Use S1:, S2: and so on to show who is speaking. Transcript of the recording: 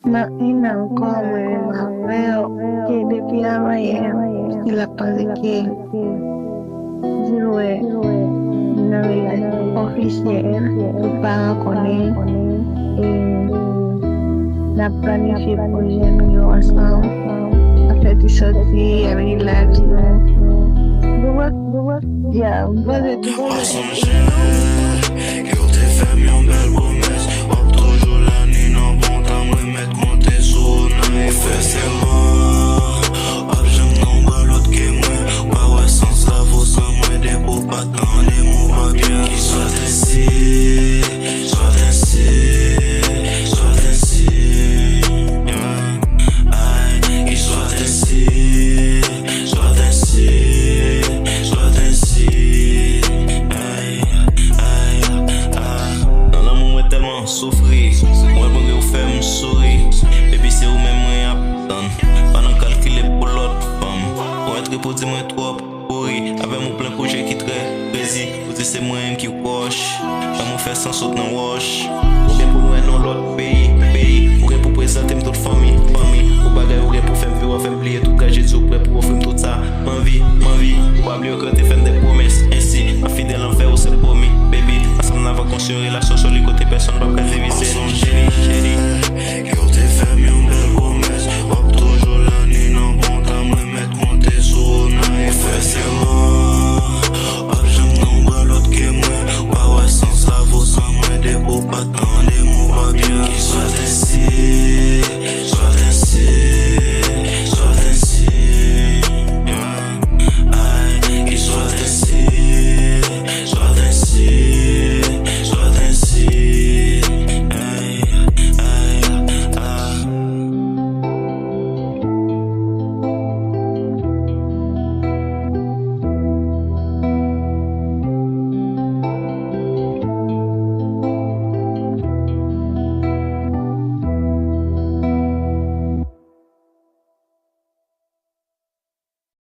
S1: Ina come veo che depuis avant il a pensé que jouer une relation officielle, les parents connaissent et la planifié pour nous ensemble, à faire du sortir, relax. Yeah,
S2: Eu te fais min belle promesse. Wap toujours la nuit, non bon temps, me mettre monter sur une et faire ses mains. Wap j'aime non pas l'autre que moi. Ouais, sans ça, faut sans moi, des beaux patins, des mots pas bien. Qu'il soit ainsi, soit ainsi, soit ainsi. Aïe, qu'il soit ainsi, soit ainsi, soit ainsi. Aïe, aïe, aïe. Dans l'amour, moi tellement souffrir. Moi, bon, je fais me sourire. Et puis, c'est où même moi attendre. Pendant calculer pour l'autre femme. Pour être pour dire moi trop pourri. Avec mon plein projet qui très busy. Pour dire c'est moi qui wash. Pas mon faire sans saut dans wash. Ou bien pour nous, dans l'autre pays.